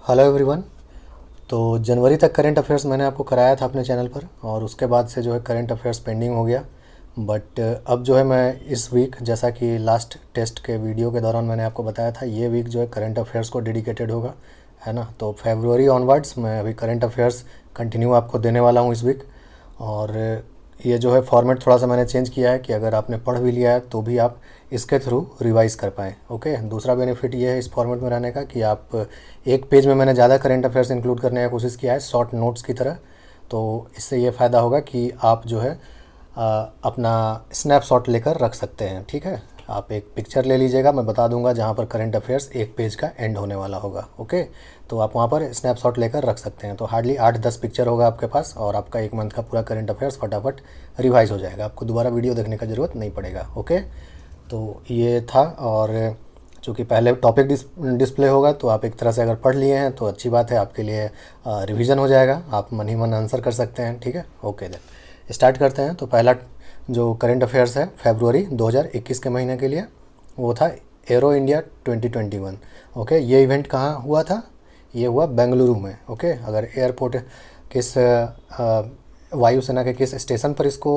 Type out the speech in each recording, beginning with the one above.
Hello everyone. तो जनवरी तक current affairs मैंने आपको कराया था अपने चैनल पर, और उसके बाद से जो है करंट अफेयर्स पेंडिंग हो गया। बट अब जो है मैं इस वीक, जैसा कि लास्ट टेस्ट के वीडियो के दौरान मैंने आपको बताया था, ये वीक जो है करंट अफेयर्स को डेडिकेटेड होगा, है ना। तो फरवरी ऑनवर्ड्स मैं अभी करंट अफेयर्स कंटिन्यू आपको देने वाला हूँ इस वीक। और ये जो है फॉर्मेट थोड़ा सा मैंने चेंज किया है कि अगर आपने पढ़ भी लिया है तो भी आप इसके थ्रू रिवाइज़ कर पाएँ। ओके, दूसरा बेनिफिट ये है इस फॉर्मेट में रहने का कि आप एक पेज में मैंने ज़्यादा करंट अफेयर्स इंक्लूड करने का कोशिश किया है, शॉर्ट नोट्स की तरह। तो इससे ये फ़ायदा होगा कि आप जो है अपना स्नैपशॉट लेकर रख सकते हैं। ठीक है, आप एक पिक्चर ले लीजिएगा, मैं बता दूंगा जहाँ पर करंट अफेयर्स एक पेज का एंड होने वाला होगा। ओके, तो आप वहाँ पर स्नैपशॉट लेकर रख सकते हैं। तो हार्डली 8-10 पिक्चर होगा आपके पास, और आपका एक मंथ का पूरा करंट अफेयर्स फटाफट रिवाइज हो जाएगा। आपको दोबारा वीडियो देखने का ज़रूरत नहीं पड़ेगा। ओके, तो ये था। और चूँकि पहले टॉपिक डिस्प्ले होगा तो आप एक तरह से अगर पढ़ लिए हैं तो अच्छी बात है, आपके लिए रिवीजन हो जाएगा, आप मन ही मन आंसर कर सकते हैं। ठीक है, ओके देन स्टार्ट करते हैं। तो पहला जो करंट अफेयर्स है फरवरी 2021 के महीने के लिए, वो था एरो इंडिया 2021। ओके, ये इवेंट कहाँ हुआ था? ये हुआ बेंगलुरु में। ओके, अगर एयरपोर्ट किस वायुसेना के किस स्टेशन पर इसको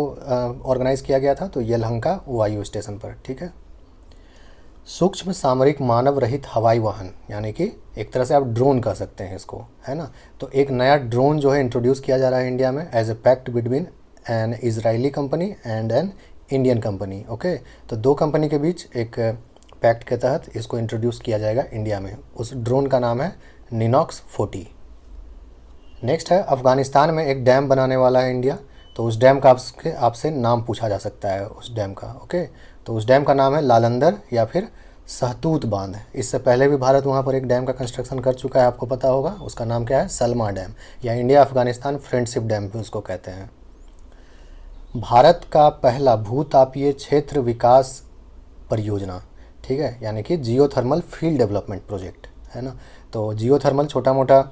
ऑर्गेनाइज़ किया गया था, तो यलहंका वायु स्टेशन पर। ठीक है, सूक्ष्म सामरिक मानव रहित हवाई वाहन, यानी कि एक तरह से आप ड्रोन कह सकते हैं इसको, है ना। तो एक नया ड्रोन जो है इंट्रोड्यूस किया जा रहा है इंडिया में as a pact between an Israeli company and an Indian company. Okay, तो दो कंपनी के बीच एक पैक्ट के तहत इसको इंट्रोड्यूस किया जाएगा इंडिया में। उस ड्रोन का नाम है निनॉक्स 40। नेक्स्ट है अफ़गानिस्तान में एक डैम बनाने वाला है इंडिया। तो उस डैम का आपसे नाम पूछा जा सकता है उस डैम का। ओके, तो उस डैम का नाम है लालंदर या फिर सहतूत बांध। इससे पहले भी भारत वहाँ पर एक डैम का कंस्ट्रक्शन कर चुका है, आपको पता होगा। उसका नाम क्या है? सलमा डैम, या इंडिया अफ़गानिस्तान फ्रेंडशिप डैम भी उसको कहते हैं। भारत का पहला भूतापीय क्षेत्र विकास परियोजना, ठीक है, यानी कि जियोथर्मल फील्ड डेवलपमेंट प्रोजेक्ट, है ना। तो जियोथर्मल छोटा मोटा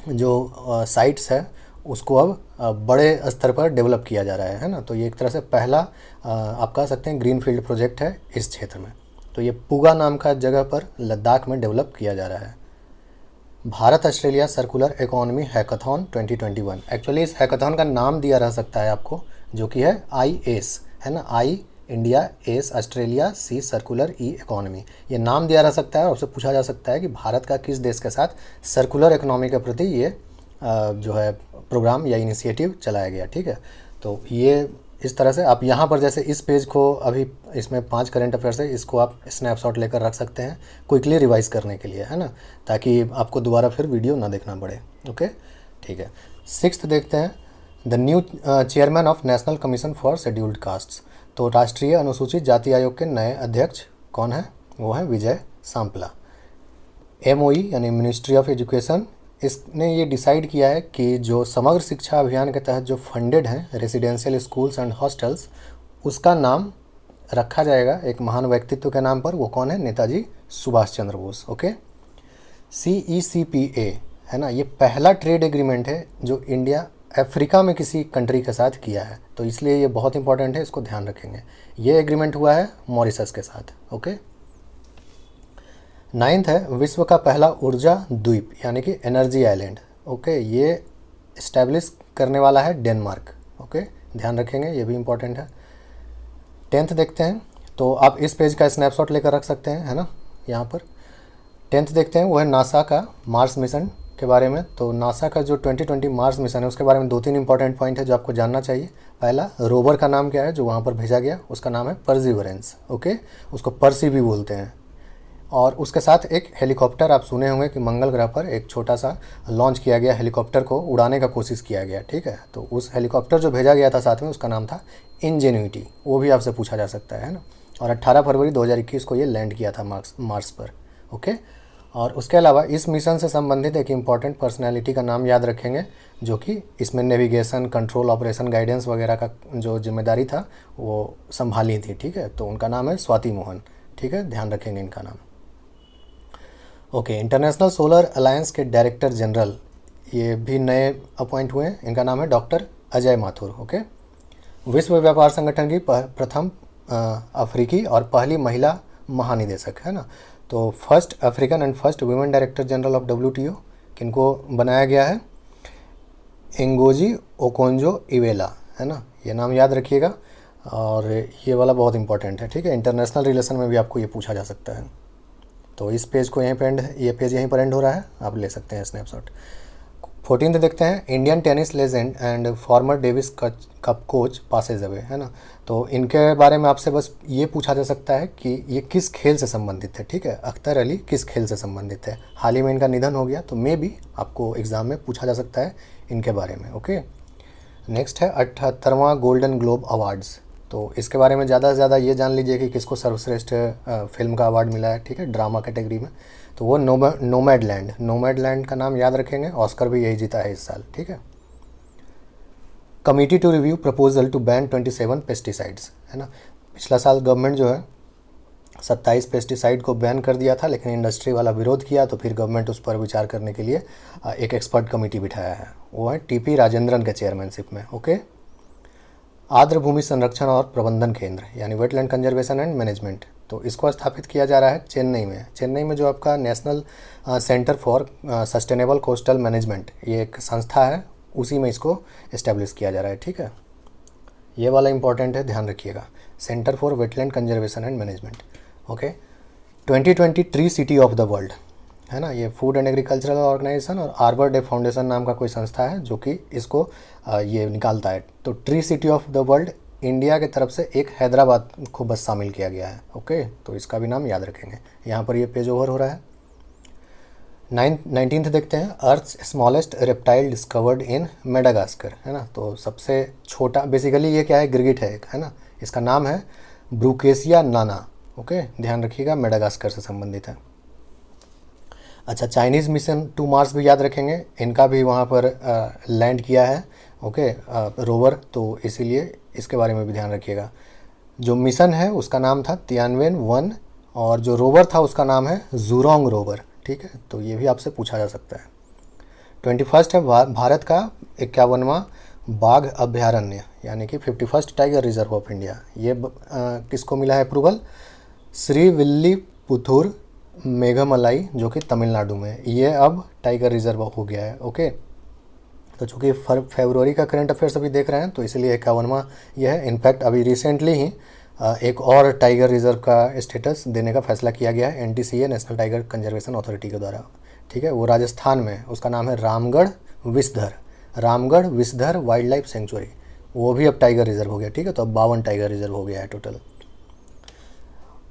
जो साइट्स है उसको अब बड़े स्तर पर डेवलप किया जा रहा है ना। तो ये एक तरह से पहला आप कह सकते हैं ग्रीन फील्ड प्रोजेक्ट है इस क्षेत्र में। तो ये पुगा नाम का जगह पर लद्दाख में डेवलप किया जा रहा है। Bharat Australia circular economy hackathon 2021, actually इस हैकाथॉन का नाम दिया रह सकता है आपको, जो कि है IACE, है ना। आई इंडिया, एस ऑस्ट्रेलिया, सी सर्कुलर, ई इकोनॉमी। ये नाम दिया रह सकता है, और उससे पूछा जा सकता है कि भारत का किस देश के साथ सर्कुलर इकोनॉमी के प्रति ये जो है प्रोग्राम या इनिशिएटिव चलाया गया। ठीक है, तो ये इस तरह से आप यहाँ पर जैसे इस पेज को अभी इसमें 5 करंट अफेयर्स है, इसको आप स्नैपशॉट लेकर रख सकते हैं क्विकली रिवाइज करने के लिए, है ना, ताकि आपको दोबारा फिर वीडियो ना देखना पड़े। ओके, ठीक है। 6th देखते हैं, the new chairman of national commission for scheduled castes. तो राष्ट्रीय अनुसूचित जाति आयोग के नए अध्यक्ष कौन है? वो है विजय सांपला। MOE यानी मिनिस्ट्री ऑफ एजुकेशन, इसने ये डिसाइड किया है कि जो समग्र शिक्षा अभियान के तहत जो फंडेड हैं रेसिडेंशियल स्कूल्स एंड हॉस्टल्स, उसका नाम रखा जाएगा एक महान व्यक्तित्व के नाम पर। वो कौन है? नेताजी सुभाष चंद्र बोस। ओके, CECPA, है ना, ये पहला ट्रेड एग्रीमेंट है जो इंडिया अफ्रीका में किसी कंट्री के साथ किया है, तो इसलिए ये बहुत इंपॉर्टेंट है, इसको ध्यान रखेंगे। ये एग्रीमेंट हुआ है मॉरिशस के साथ। ओके, 9th है विश्व का पहला ऊर्जा द्वीप, यानी कि एनर्जी आइलैंड। ओके, ये इस्टेब्लिश करने वाला है डेनमार्क। ओके, ध्यान रखेंगे, ये भी इंपॉर्टेंट है। 10th देखते हैं, तो आप इस पेज का स्नैपशॉट लेकर रख सकते हैं, है ना, यहाँ पर। 10th देखते हैं, वो है नासा का मार्स मिशन के बारे में। तो नासा का जो 2020 मार्स मिशन है उसके बारे में 2-3 इंपॉर्टेंट पॉइंट है जो आपको जानना चाहिए। पहला, रोवर का नाम क्या है जो वहाँ पर भेजा गया? उसका नाम है परसिवरेंस। ओके, उसको पर्सी भी बोलते हैं। और उसके साथ एक हेलीकॉप्टर, आप सुने होंगे कि मंगल ग्रह पर एक छोटा सा लॉन्च किया गया हेलीकॉप्टर को उड़ाने का कोशिश किया गया। ठीक है, तो उस हेलीकॉप्टर जो भेजा गया था साथ में, उसका नाम था इंजेन्युइटी। वो भी आपसे पूछा जा सकता है ना। और 18 फरवरी 2021 को ये लैंड किया था मार्स पर। ओके, और उसके अलावा इस मिशन से संबंधित एक इम्पॉर्टेंट पर्सनैलिटी का नाम याद रखेंगे, जो कि इसमें नेविगेशन, कंट्रोल, ऑपरेशन, गाइडेंस वगैरह का जो जिम्मेदारी था वो संभाली थी। ठीक है, तो उनका नाम है स्वाति मोहन। ठीक है, ध्यान रखेंगे इनका नाम। ओके, इंटरनेशनल सोलर अलायंस के डायरेक्टर जनरल ये भी नए अपॉइंट हुए हैं, इनका नाम है डॉक्टर अजय माथुर। ओके, विश्व व्यापार संगठन की प्रथम अफ्रीकी और पहली महिला महानिदेशक, है ना। तो first African and first women director general of WTO, किनको बनाया गया है, एंगोजी ओकोंजो इवेला, है ना, ये नाम याद रखिएगा। और ये वाला बहुत इंपॉर्टेंट है, ठीक है, इंटरनेशनल रिलेशन में भी आपको ये पूछा जा सकता है। तो इस पेज को यहीं पर एंड, ये पेज यहीं पर एंड हो रहा है, आप ले सकते हैं स्नैपशॉट। 14 देखते हैं, Indian tennis legend and farmer Davis cup coach Passage away, है ना। तो इनके बारे में आपसे बस ये पूछा जा सकता है कि ये किस खेल से संबंधित है, ठीक है, अख्तर अली किस खेल से संबंधित है। हाल ही में इनका निधन हो गया, तो मे भी आपको एग्ज़ाम में पूछा जा सकता है इनके बारे में। ओके, नेक्स्ट है 78वां गोल्डन ग्लोब अवार्ड्स। तो इसके बारे में ज़्यादा से ज़्यादा ये जान लीजिए कि किसको सर्वश्रेष्ठ फिल्म का अवार्ड मिला है, ठीक है, ड्रामा कैटेगरी में। तो वो नोमैडलैंड का नाम याद रखेंगे, ऑस्कर भी यही जीता है इस साल, ठीक है। Committee to review proposal to ban 27 pesticides, है ना। पिछला साल गवर्नमेंट जो है 27 पेस्टिसाइड को बैन कर दिया था, लेकिन इंडस्ट्री वाला विरोध किया, तो फिर गवर्नमेंट उस पर विचार करने के लिए एक एक्सपर्ट कमेटी बिठाया है, वो है टीपी राजेंद्रन के चेयरमैनशिप में। ओके, आर्द्र भूमि संरक्षण और प्रबंधन केंद्र यानी वेटलैंड कंजर्वेशन एंड मैनेजमेंट, तो इसको स्थापित किया जा रहा है चेन्नई में जो आपका national centre for sustainable coastal management, ये एक संस्था है, उसी में इसको इस्टेब्लिश किया जा रहा है, ठीक है। ये वाला इंपॉर्टेंट है, ध्यान रखिएगा, centre for wetland conservation and management. Okay, 2020 tree city of the world, है ना, ये फूड एंड एग्रीकल्चरल ऑर्गेनाइजेशन और आर्बर डे फाउंडेशन नाम का कोई संस्था है जो कि इसको ये निकालता है। तो tree city of the world India के तरफ से एक हैदराबाद को बस शामिल किया गया है। ओके, तो इसका भी नाम याद रखेंगे। यहाँ पर ये पेज ओवर हो रहा है। 19th देखते हैं, earth's smallest reptile discovered in Madagascar, है ना। तो सबसे छोटा, बेसिकली ये क्या है, गिरगिट है एक, है ना, इसका नाम है ब्रूकेसिया नाना। ओके, ध्यान रखिएगा, मेडागास्कर से संबंधित है। अच्छा, चाइनीज़ मिशन टू मार्स भी याद रखेंगे, इनका भी वहाँ पर लैंड किया है, ओके, रोवर, तो इसीलिए इसके बारे में भी ध्यान रखिएगा। जो मिशन है उसका नाम था तियानवेन-1 और जो रोवर था उसका नाम है जूरोंग रोवर, ठीक है, तो ये भी आपसे पूछा जा सकता है। 21 है, भारत का 51वां बाघ अभ्यारण्य यानी कि 51st tiger reserve of India, ये किसको मिला है अप्रूवल, श्रीविल्लीपुथुर मेघमलाई जो कि तमिलनाडु में, ये अब टाइगर रिजर्व हो गया है। ओके, तो चूँकि फरवरी का करंट अफेयर्स अभी देख रहे हैं, तो इसीलिए 51वां यह है। इनफैक्ट अभी रिसेंटली ही एक और टाइगर रिजर्व का स्टेटस देने का फैसला किया गया है NTCA, national tiger conservation authority के द्वारा, ठीक है, वो राजस्थान में, उसका नाम है रामगढ़ विसधर वाइल्ड लाइफ सेंचुरी, वो भी अब टाइगर रिजर्व हो गया, ठीक है। तो अब 52 टाइगर रिजर्व हो गया है total.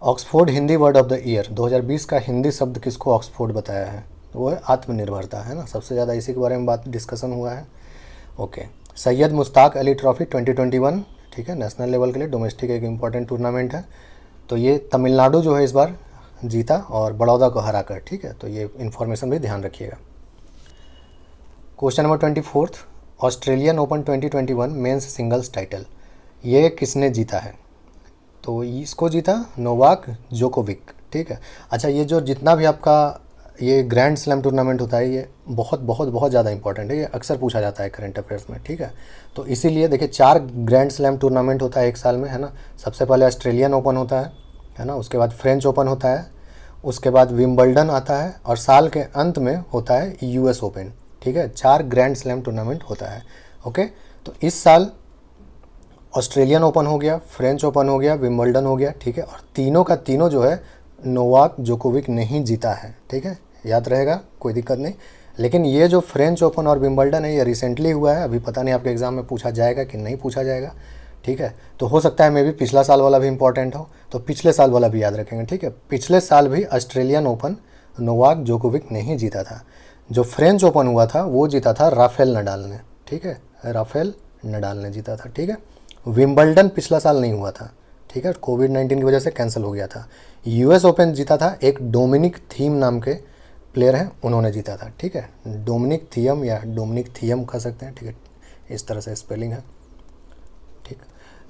Oxford Hindi word of the year 2020 का हिंदी शब्द किसको ऑक्सफोर्ड बताया है, वो है आत्मनिर्भरता, है ना, सबसे ज़्यादा इसी के बारे में बात डिस्कशन हुआ है। ओके, सैयद मुश्ताक अली ट्रॉफी 2021, ठीक है, नेशनल लेवल के लिए डोमेस्टिक एक इम्पॉर्टेंट टूर्नामेंट है, तो ये तमिलनाडु जो है इस बार जीता और बड़ौदा को हराकर, ठीक है, तो ये इन्फॉर्मेशन भी ध्यान रखिएगा। Question number 24, Australian open 2021 men's singles title, ये किसने जीता है, तो इसको जीता नोवाक जोकोविक, ठीक है। अच्छा, ये जो जितना भी आपका ये ग्रैंड स्लैम टूर्नामेंट होता है, ये बहुत ज़्यादा इंपॉर्टेंट है, ये अक्सर पूछा जाता है करंट अफेयर्स में, ठीक है। तो इसीलिए देखिए 4 ग्रैंड स्लैम टूर्नामेंट होता है एक साल में, है ना। सबसे पहले ऑस्ट्रेलियन ओपन होता है ना, उसके बाद फ्रेंच ओपन होता है, उसके बाद विम्बल्डन आता है और साल के अंत में होता है US ओपन, ठीक है। 4 ग्रैंड स्लैम टूर्नामेंट होता है। ओके, तो इस साल ऑस्ट्रेलियन ओपन हो गया, फ्रेंच ओपन हो गया, विम्बल्डन हो गया, ठीक है, और तीनों का तीनों जो है नोवाक जोकोविक नहीं जीता है, ठीक है, याद रहेगा, कोई दिक्कत नहीं। लेकिन ये जो फ्रेंच ओपन और विम्बल्डन है ये रिसेंटली हुआ है, अभी पता नहीं आपके एग्ज़ाम में पूछा जाएगा कि नहीं पूछा जाएगा, ठीक है। तो हो सकता है मे भी पिछला साल वाला भी इंपॉर्टेंट हो, तो पिछले साल वाला भी याद रखेंगे, ठीक है। पिछले साल भी ऑस्ट्रेलियन ओपन नोवाक जोकोविक नहीं जीता था। जो फ्रेंच ओपन हुआ था वो जीता था राफेल नडाल ने, ठीक है, राफेल नडाल ने जीता था, ठीक है। विम्बल्डन पिछला साल नहीं हुआ था, ठीक है, कोविड-19 की वजह से कैंसिल हो गया था। US ओपन जीता था एक डोमिनिक थीम नाम के प्लेयर हैं, उन्होंने जीता था, ठीक है, डोमिनिक थियम या डोमिनिक थियम कह सकते हैं, ठीक है, इस तरह से स्पेलिंग है, ठीक।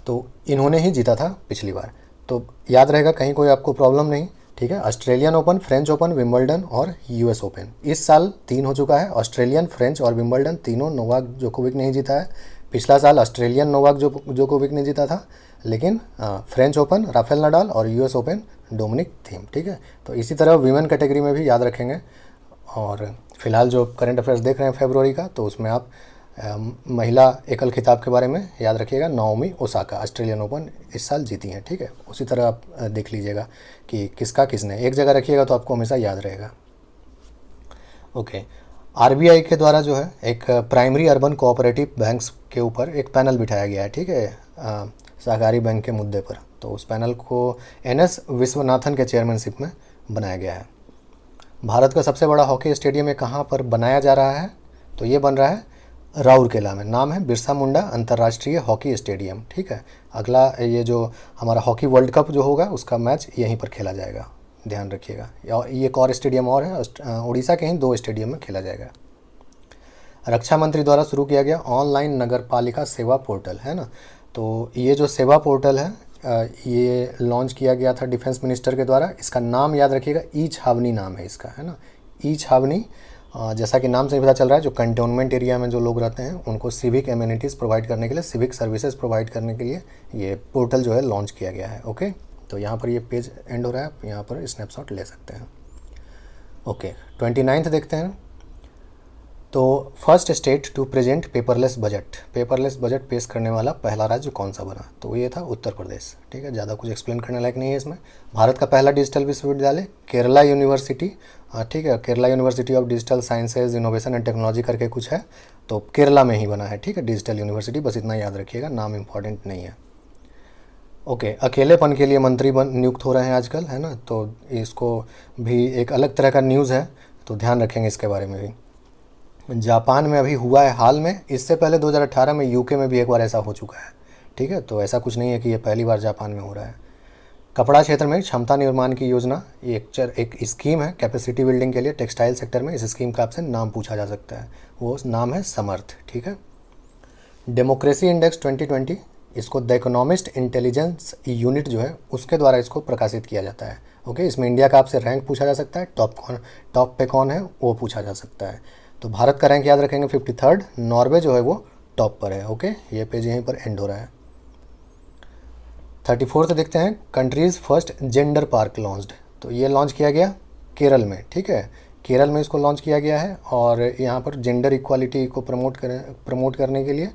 तो इन्होंने ही जीता था पिछली बार, तो याद रहेगा, कहीं कोई आपको प्रॉब्लम नहीं, ठीक है। Australian open, French open, Wimbledon और US ओपन इस साल 3 हो चुका है। ऑस्ट्रेलियन, फ्रेंच और विम्बल्डन तीनों नोवाक जोकोविक नहीं जीता है। पिछला साल ऑस्ट्रेलियन नोवाक जोकोविक ने जीता था, लेकिन फ्रेंच ओपन राफेल नडाल और US ओपन डोमिनिक थीम, ठीक है। तो इसी तरह वीमेन कैटेगरी में भी याद रखेंगे, और फ़िलहाल जो करंट अफेयर्स देख रहे हैं फरवरी का, तो उसमें आप महिला एकल खिताब के बारे में याद रखिएगा। नाओमी ओसाका ऑस्ट्रेलियन ओपन इस साल जीती हैं, ठीक है। उसी तरह आप देख लीजिएगा कि किसका किसने, एक जगह रखिएगा तो आपको हमेशा याद रहेगा। ओके, आरबीआई के द्वारा जो है एक प्राइमरी अर्बन कोऑपरेटिव बैंक्स के ऊपर एक पैनल बिठाया गया है, ठीक है, सहकारी बैंक के मुद्दे पर। तो उस पैनल को एनएस विश्वनाथन के चेयरमैनशिप में बनाया गया है। भारत का सबसे बड़ा हॉकी स्टेडियम ये कहाँ पर बनाया जा रहा है? तो ये बन रहा है राउरकेला में। नाम है बिरसा मुंडा अंतर्राष्ट्रीय हॉकी स्टेडियम, ठीक है। अगला ये जो हमारा हॉकी वर्ल्ड कप जो होगा उसका मैच यहीं पर खेला जाएगा, ध्यान रखिएगा। ये एक और स्टेडियम और है, उड़ीसा के ही 2 स्टेडियम में खेला जाएगा। रक्षा मंत्री द्वारा शुरू किया गया ऑनलाइन नगर पालिका सेवा पोर्टल है ना। तो ये जो सेवा पोर्टल है ये लॉन्च किया गया था डिफेंस मिनिस्टर के द्वारा। इसका नाम याद रखिएगा, ई छावनी नाम है इसका, है ना, ई छावनी। जैसा कि नाम से ही पता चल रहा है, जो कंटोनमेंट एरिया में जो लोग रहते हैं उनको सिविक एमिनिटीज़ प्रोवाइड करने के लिए, सिविक सर्विसेज प्रोवाइड करने के लिए ये पोर्टल जो है लॉन्च किया गया है। ओके, तो यहाँ पर ये पेज एंड हो रहा है, आप यहाँ पर स्नैपशॉट ले सकते हैं। ओके, 29 देखते हैं। तो first state to present paperless budget पेश करने वाला पहला राज्य कौन सा बना? तो ये था उत्तर प्रदेश, ठीक है। ज़्यादा कुछ एक्सप्लेन करने लायक नहीं है इसमें। भारत का पहला डिजिटल विश्वविद्यालय केरला यूनिवर्सिटी, ठीक है, Kerala university of digital sciences innovation and technology करके कुछ है, तो केरला में ही बना है, ठीक है, डिजिटल यूनिवर्सिटी। बस इतना याद रखिएगा, नाम इंपॉर्टेंट नहीं है। ओके, अकेलेपन के लिए मंत्री नियुक्त हो रहे हैं आजकल, है ना, तो इसको भी एक अलग तरह का न्यूज़ है, तो ध्यान रखेंगे इसके बारे में भी। जापान में अभी हुआ है हाल में, इससे पहले 2018 में यूके में भी एक बार ऐसा हो चुका है, ठीक है। तो ऐसा कुछ नहीं है कि ये पहली बार जापान में हो रहा है। कपड़ा क्षेत्र में क्षमता निर्माण की योजना, ये एक स्कीम है कैपेसिटी बिल्डिंग के लिए टेक्सटाइल सेक्टर में। इस स्कीम का आपसे नाम पूछा जा सकता है, वो नाम है समर्थ, ठीक है। डेमोक्रेसी इंडेक्स 2020, इसको द इकोनॉमिस्ट इंटेलिजेंस यूनिट जो है उसके द्वारा इसको प्रकाशित किया जाता है। ओके, इसमें इंडिया का आपसे रैंक पूछा जा सकता है, टॉप पे कौन है वो पूछा जा सकता है। तो भारत का रैंक याद रखेंगे 53rd, नॉर्वे जो है वो टॉप पर है। ओके, ये पेज यहीं पर एंड हो रहा है। 34th देखते हैं, countries first gender park launched. तो ये लॉन्च किया गया केरल में, ठीक है, केरल में इसको लॉन्च किया गया है। और यहाँ पर जेंडर इक्वालिटी को प्रमोट करने के लिए,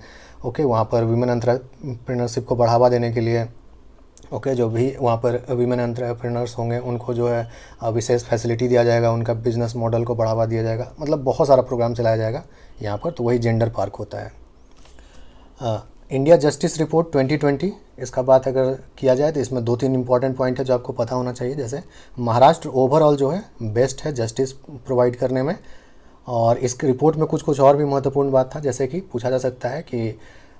ओके, वहाँ पर विमेन एंटरप्रेन्योरशिप को बढ़ावा देने के लिए, ओके, जो भी वहाँ पर वीमेन एंटरप्रेन्योर्स होंगे उनको जो है विशेष फैसिलिटी दिया जाएगा, उनका बिजनेस मॉडल को बढ़ावा दिया जाएगा, मतलब बहुत सारा प्रोग्राम चलाया जाएगा यहाँ पर। तो वही जेंडर पार्क होता है। इंडिया जस्टिस रिपोर्ट 2020, इसका बात अगर किया जाए तो इसमें 2-3 इंपॉर्टेंट पॉइंट है जो आपको पता होना चाहिए। जैसे महाराष्ट्र ओवरऑल जो है बेस्ट है जस्टिस प्रोवाइड करने में। और इस रिपोर्ट में कुछ और भी महत्वपूर्ण बात था, जैसे कि पूछा जा सकता है कि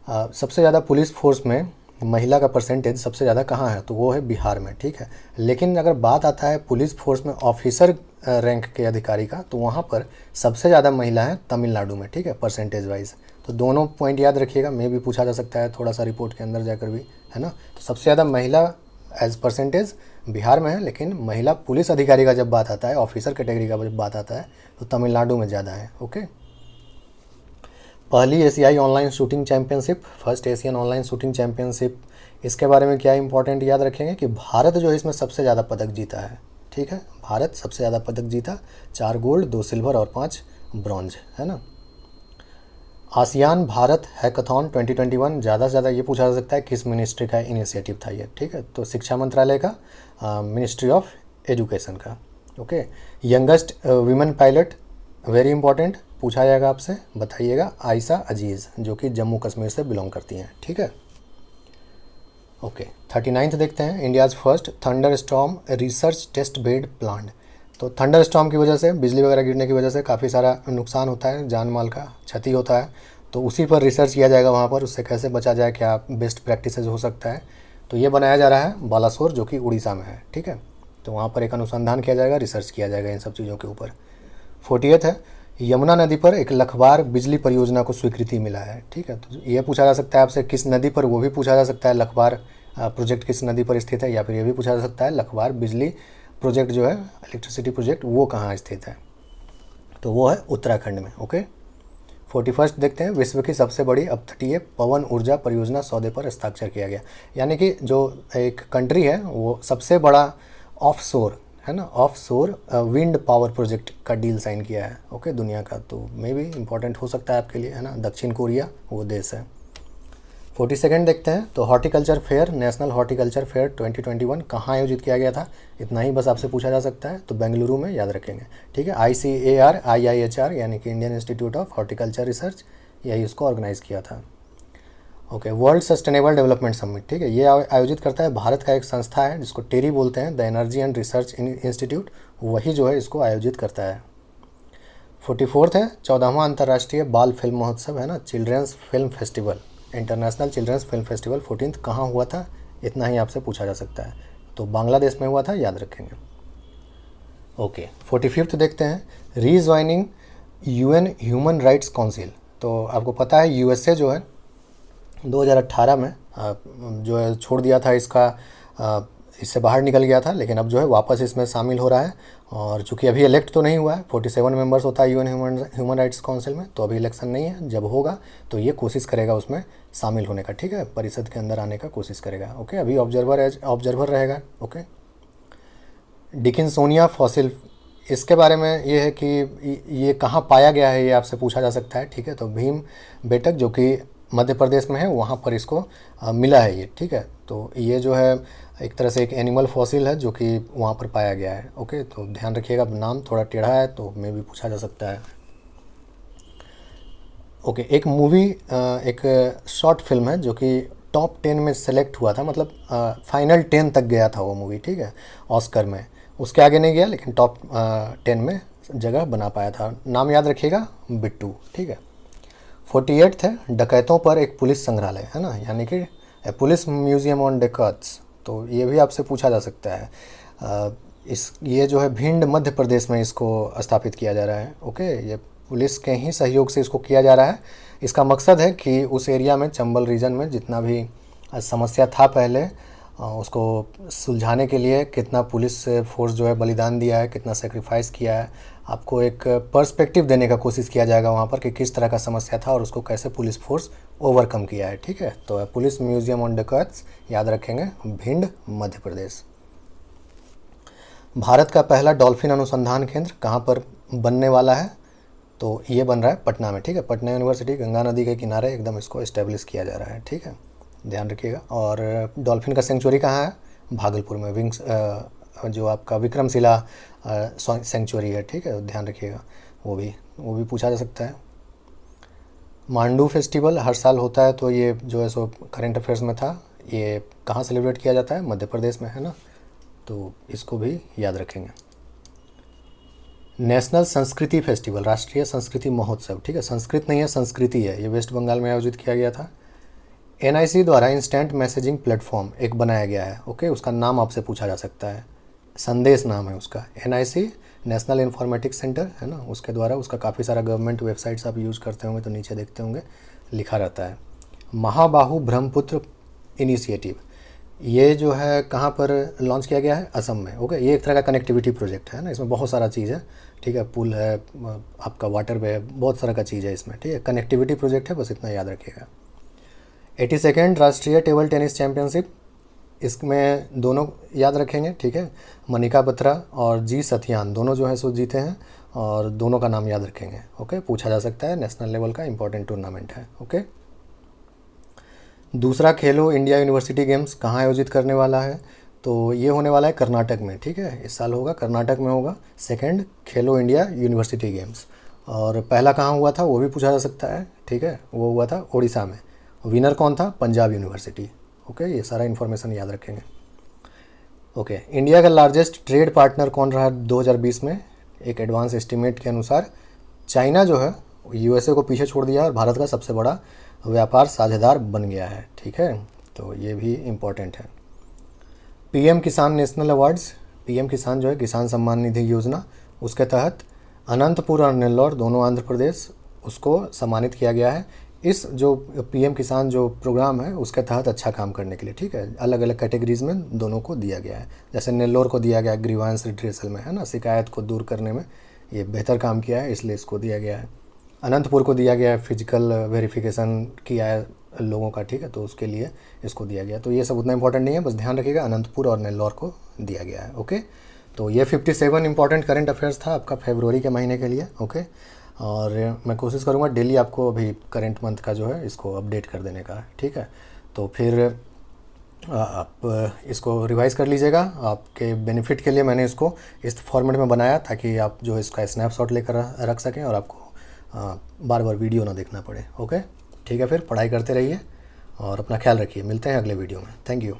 सबसे ज़्यादा पुलिस फोर्स में महिला का परसेंटेज सबसे ज़्यादा कहाँ है? तो वो है बिहार में, ठीक है। लेकिन अगर बात आता है पुलिस फोर्स में ऑफिसर रैंक के अधिकारी का, तो वहाँ पर सबसे ज़्यादा महिला है तमिलनाडु में, ठीक है, परसेंटेज वाइज। तो दोनों पॉइंट याद रखिएगा, में भी पूछा जा सकता है थोड़ा सा रिपोर्ट के अंदर जाकर भी, है ना। तो सबसे ज़्यादा महिला एज परसेंटेज बिहार में है, लेकिन महिला पुलिस अधिकारी का जब बात आता है, ऑफिसर कैटेगरी का जब बात आता है, तो तमिलनाडु में ज़्यादा है। ओके, पहली एशियाई online shooting championship, first Asian online shooting championship, इसके बारे में क्या इंपॉर्टेंट याद रखेंगे कि भारत जो है इसमें सबसे ज़्यादा पदक जीता है, ठीक है। भारत सबसे ज़्यादा पदक जीता, 4 गोल्ड 2 सिल्वर और 5 ब्रॉन्ज, है ना। आसियान भारत हैकाथॉन 2021, ज़्यादा से ज़्यादा ये पूछा जा सकता है किस मिनिस्ट्री का इनिशिएटिव था ये, ठीक है। तो शिक्षा मंत्रालय का, मिनिस्ट्री ऑफ एजुकेशन का। Okay, youngest women pilot, very important, पूछा जाएगा आपसे, बताइएगा, आयशा अजीज़, जो कि जम्मू कश्मीर से बिलोंग करती हैं, ठीक है। ओके, 39th देखते हैं, India's first thunder storm research test bed plant. तो थंडर स्टॉर्म की वजह से, बिजली वगैरह गिरने की वजह से काफ़ी सारा नुकसान होता है, जान माल का क्षति होता है। तो उसी पर रिसर्च किया जाएगा वहाँ पर, उससे कैसे बचा जाए, क्या बेस्ट प्रैक्टिसेस हो सकता है। तो ये बनाया जा रहा है बालासोर, जो कि उड़ीसा में है, ठीक है। तो वहाँ पर एक अनुसंधान किया जाएगा, रिसर्च किया जाएगा इन सब चीज़ों के ऊपर। 40th है, यमुना नदी पर एक लखवार बिजली परियोजना को स्वीकृति मिला है, ठीक है। तो ये पूछा जा सकता है आपसे किस नदी पर, वो भी पूछा जा सकता है, लखवार प्रोजेक्ट किस नदी पर स्थित है, या फिर ये भी पूछा जा सकता है लखवार बिजली प्रोजेक्ट जो है, इलेक्ट्रिसिटी प्रोजेक्ट, वो कहाँ स्थित है? तो वो है उत्तराखंड में। ओके, 41st देखते हैं, विश्व की सबसे बड़ी अपतटीय पवन ऊर्जा परियोजना सौदे पर हस्ताक्षर किया गया। यानी कि जो एक कंट्री है वो सबसे बड़ा ऑफशोर, है ना, ऑफ शोर विंड पावर प्रोजेक्ट का डील साइन किया है। ओके, दुनिया का तो मे भी इम्पोर्टेंट हो सकता है आपके लिए, है ना। दक्षिण कोरिया वो देश है। 42 देखते हैं। तो horticulture fair, national horticulture fair 2021 कहाँ आयोजित किया गया था, इतना ही बस आपसे पूछा जा सकता है। तो बेंगलुरु में, याद रखेंगे, ठीक है। ICAR यानी कि Indian institute of horticulture research, यही इसको ऑर्गेनाइज़ किया था। Okay, world sustainable development summit, ठीक है, ये आयोजित करता है भारत का एक संस्था है जिसको टेरी बोलते हैं, the energy and research institute, वही जो है इसको आयोजित करता है। 44 है 14वां अंतर्राष्ट्रीय बाल फिल्म महोत्सव, है ना, children's film festival, international children's film festival 14 कहाँ हुआ था, इतना ही आपसे पूछा जा सकता है। तो बांग्लादेश में हुआ था, याद रखेंगे। ओके, 45 देखते हैं। Rejoining UN human rights council. तो आपको पता है USA जो है 2018 में जो है छोड़ दिया था इसका, इससे बाहर निकल गया था, लेकिन अब जो है वापस इसमें शामिल हो रहा है। और चूंकि अभी इलेक्ट तो नहीं हुआ है, 47 मेंबर्स होता है UN ह्यूमन राइट्स काउंसिल में, तो अभी इलेक्शन नहीं है, जब होगा तो ये कोशिश करेगा उसमें शामिल होने का, ठीक है, परिषद के अंदर आने का कोशिश करेगा। ओके, अभी ऑब्जर्वर रहेगा। ओके, डिकिंसोनिया फॉसिल, इसके बारे में ये है कि ये कहाँ पाया गया है, ये आपसे पूछा जा सकता है, ठीक है। तो भीम बेटक जो कि मध्य प्रदेश में है, वहाँ पर इसको मिला है ये, ठीक है। तो ये जो है एक तरह से एक एनिमल फॉसिल है जो कि वहाँ पर पाया गया है। ओके, तो ध्यान रखिएगा, नाम थोड़ा टेढ़ा है तो में भी पूछा जा सकता है। ओके, एक मूवी, एक शॉर्ट फिल्म है जो कि टॉप 10 में सेलेक्ट हुआ था, मतलब फाइनल 10 तक गया था वो मूवी, ठीक है, ऑस्कर में, उसके आगे नहीं गया, लेकिन टॉप 10 में जगह बना पाया था। नाम याद रखिएगा, बिट्टू, ठीक है। 48 है डकैतों पर एक पुलिस संग्रहालय, है ना, यानी कि पुलिस म्यूजियम ऑन डकैट्स, तो ये भी आपसे पूछा जा सकता है। ये जो है भिंड मध्य प्रदेश में इसको स्थापित किया जा रहा है। ओके, ये पुलिस के ही सहयोग से इसको किया जा रहा है। इसका मकसद है कि उस एरिया में, चंबल रीजन में जितना भी समस्या था पहले, उसको सुलझाने के लिए कितना पुलिस फोर्स जो है बलिदान दिया है, कितना सेक्रीफाइस किया है, आपको एक पर्सपेक्टिव देने का कोशिश किया जाएगा वहाँ पर कि किस तरह का समस्या था और उसको कैसे पुलिस फोर्स ओवरकम किया है, ठीक है। तो पुलिस म्यूजियम ऑन डकैट्स, याद रखेंगे, भिंड मध्य प्रदेश। भारत का पहला डॉल्फिन अनुसंधान केंद्र कहाँ पर बनने वाला है, तो ये बन रहा है पटना में, ठीक है। पटना यूनिवर्सिटी, गंगा नदी के किनारे एकदम इसको इस्टेब्लिश किया जा रहा है, ठीक है, ध्यान रखिएगा। और डॉल्फिन का सेंचुरी कहाँ है, भागलपुर में, विंग्स जो आपका विक्रमशिला सेंचुरी है, ठीक है, ध्यान रखिएगा, वो भी पूछा जा सकता है। मांडू फेस्टिवल हर साल होता है, तो ये जो है सो करंट अफेयर्स में था, ये कहाँ सेलिब्रेट किया जाता है, मध्य प्रदेश में, है ना, तो इसको भी याद रखेंगे। नेशनल संस्कृति फेस्टिवल, राष्ट्रीय संस्कृति महोत्सव, ठीक है, संस्कृत नहीं है, संस्कृति है, ये वेस्ट बंगाल में आयोजित किया गया था। NIC द्वारा इंस्टेंट मैसेजिंग प्लेटफॉर्म एक बनाया गया है। ओके, उसका नाम आपसे पूछा जा सकता है, संदेश नाम है उसका, NIC नेशनल इन्फॉर्मेटिक्स सेंटर, है ना, उसके द्वारा, उसका काफ़ी सारा गवर्नमेंट वेबसाइट्स आप यूज़ करते होंगे तो नीचे देखते होंगे लिखा रहता है। महाबाहु ब्रह्मपुत्र इनिशिएटिव, ये जो है कहाँ पर लॉन्च किया गया है, असम में। ओके, ये एक तरह का कनेक्टिविटी प्रोजेक्ट है ना, इसमें बहुत सारा चीज़ है, ठीक है, पुल है, आपका वाटर वे है, बहुत सारा का चीज़ है इसमें, ठीक है, कनेक्टिविटी प्रोजेक्ट है, बस इतना याद रखिएगा। 82 राष्ट्रीय टेबल टेनिस चैंपियनशिप, इसमें दोनों याद रखेंगे, ठीक है, मनिका बत्रा और जी सथियान दोनों जो है सो जीते हैं, और दोनों का नाम याद रखेंगे। ओके, पूछा जा सकता है, नेशनल लेवल का इंपॉर्टेंट टूर्नामेंट है। ओके, दूसरा खेलो इंडिया यूनिवर्सिटी गेम्स कहाँ आयोजित करने वाला है, तो ये होने वाला है कर्नाटक में, ठीक है, इस साल होगा, कर्नाटक में होगा सेकंड खेलो इंडिया यूनिवर्सिटी गेम्स। और पहला कहाँ हुआ था वो भी पूछा जा सकता है, ठीक है, वो हुआ था उड़ीसा में। विनर कौन था, पंजाब यूनिवर्सिटी। ओके, ये सारा इन्फॉर्मेशन याद रखेंगे। ओके, इंडिया का लार्जेस्ट ट्रेड पार्टनर कौन रहा 2020 में, एक एडवांस एस्टिमेट के अनुसार चाइना जो है USA को पीछे छोड़ दिया और भारत का सबसे बड़ा व्यापार साझेदार बन गया है, ठीक है, तो ये भी इम्पोर्टेंट है। PM किसान नेशनल अवार्ड्स, PM किसान जो है किसान सम्मान निधि योजना, उसके तहत अनंतपुर और नेल्लौर दोनों आंध्र प्रदेश, उसको सम्मानित किया गया है। इस जो PM किसान जो प्रोग्राम है उसके तहत अच्छा काम करने के लिए, ठीक है, अलग अलग कैटेगरीज में दोनों को दिया गया है। जैसे नेल्लौर को दिया गया ग्रीवांस रिट्रेसल में, है ना, शिकायत को दूर करने में ये बेहतर काम किया है, इसलिए इसको दिया गया है। अनंतपुर को दिया गया है, फिजिकल वेरिफिकेशन किया है लोगों का, ठीक है, तो उसके लिए इसको दिया गया। तो ये सब उतना इंपॉर्टेंट नहीं है, बस ध्यान रखिएगा, अनंतपुर और नेल्लौर को दिया गया है। ओके, तो ये 57 इंपॉर्टेंट करंट अफेयर्स था आपका फरवरी के महीने के लिए। ओके, और मैं कोशिश करूँगा डेली आपको अभी करंट मंथ का जो है इसको अपडेट कर देने का। ठीक है, तो फिर आप इसको रिवाइज़ कर लीजिएगा। आपके बेनिफिट के लिए मैंने इसको इस फॉर्मेट में बनाया ताकि आप जो इसका स्नैपशॉट लेकर रख सकें और आपको बार बार वीडियो ना देखना पड़े। ओके, ठीक है, फिर पढ़ाई करते रहिए और अपना ख्याल रखिए। मिलते हैं अगले वीडियो में। Thank you.